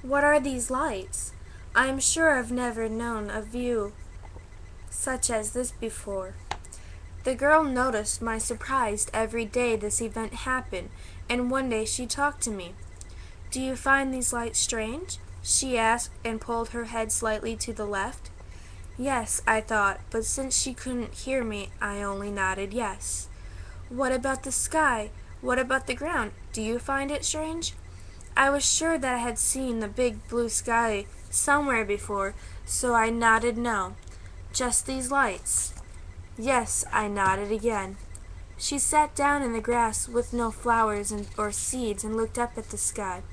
What are these lights? I am sure I've never known a view such as this before. The girl noticed my surprise every day this event happened, and one day she talked to me. "Do you find these lights strange?" she asked and pulled her head slightly to the left. Yes, I thought, but since she couldn't hear me, I only nodded yes. "What about the sky? What about the ground? Do you find it strange?" I was sure that I had seen the big blue sky somewhere before, so I nodded no. "Just these lights?" Yes, I nodded again. She sat down in the grass with no flowers or seeds and looked up at the sky.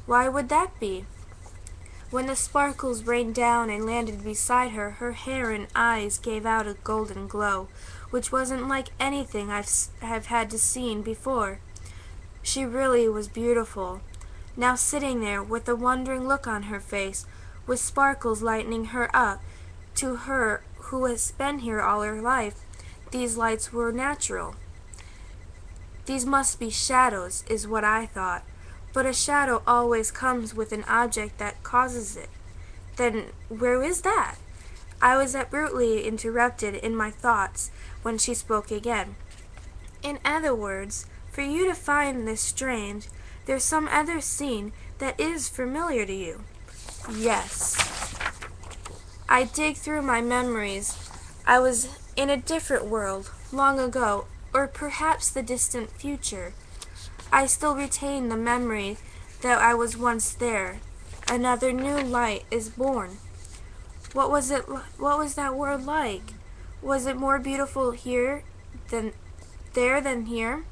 Why would that be? When the sparkles rained down and landed beside her, her hair and eyes gave out a golden glow, which wasn't like anything I've had to seen before. She really was beautiful. Now sitting there with a wondering look on her face, with sparkles lighting her up, to her who has been here all her life, these lights were natural. These must be shadows, is what I thought. But a shadow always comes with an object that causes it. Then where is that? I was abruptly interrupted in my thoughts when she spoke again. In other words, for you to find this strange, there's some other scene that is familiar to you. Yes. I dig through my memories. I was in a different world, long ago, or perhaps the distant future. I still retain the memory that I was once there. Another new light is born. What was that world like? Was it more beautiful here than here?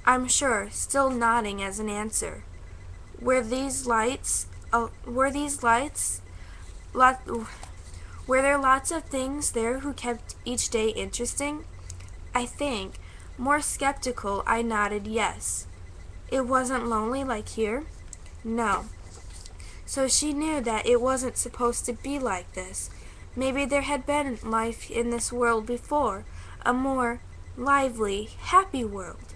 I'm sure, still nodding as an answer. Were there lots of things there who kept each day interesting? I think, more skeptical, I nodded yes. It wasn't lonely like here? No. So she knew that it wasn't supposed to be like this. Maybe there had been life in this world before, a more lively, happy world.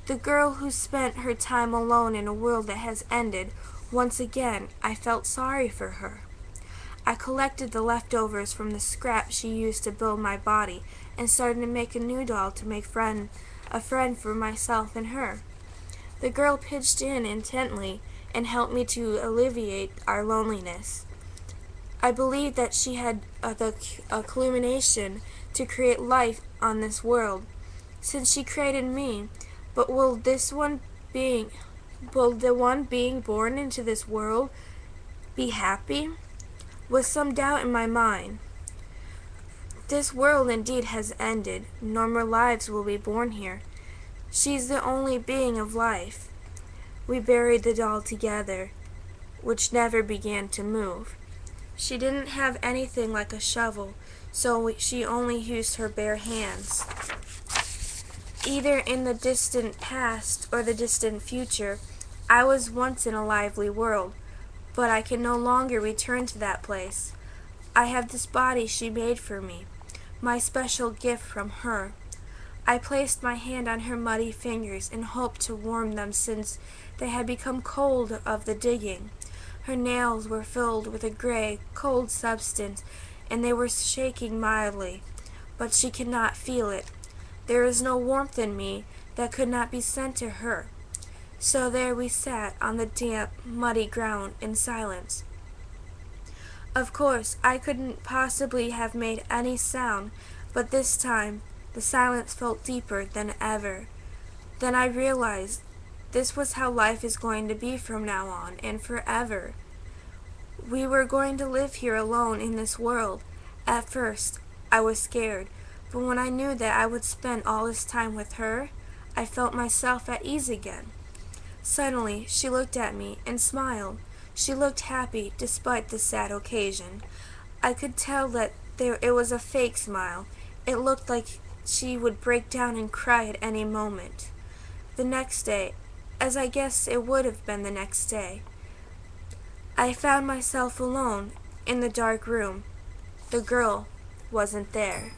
The girl who spent her time alone in a world that has ended, once again I felt sorry for her. I collected the leftovers from the scraps she used to build my body and started to make a new doll to make a friend for myself and her. The girl pitched in intently and helped me to alleviate our loneliness. I believed that she had a culmination to create life on this world, since she created me. But will the one being born into this world be happy? With some doubt in my mind. This world indeed has ended. No more lives will be born here. She's the only being of life. We buried the doll together, which never began to move. She didn't have anything like a shovel, so she only used her bare hands. Either in the distant past or the distant future, I was once in a lively world, but I can no longer return to that place. I have this body she made for me, my special gift from her. I placed my hand on her muddy fingers and hoped to warm them since they had become cold of the digging. Her nails were filled with a gray, cold substance, and they were shaking mildly, but she could not feel it. There is no warmth in me that could not be sent to her. So there we sat on the damp, muddy ground in silence. Of course, I couldn't possibly have made any sound, but this time the silence felt deeper than ever. Then I realized this was how life is going to be from now on and forever. We were going to live here alone in this world. At first, I was scared, but when I knew that I would spend all this time with her, I felt myself at ease again. Suddenly, she looked at me and smiled. She looked happy despite the sad occasion. I could tell that it was a fake smile. It looked like she would break down and cry at any moment. The next day, as I guess it would have been the next day, I found myself alone in the dark room. The girl wasn't there.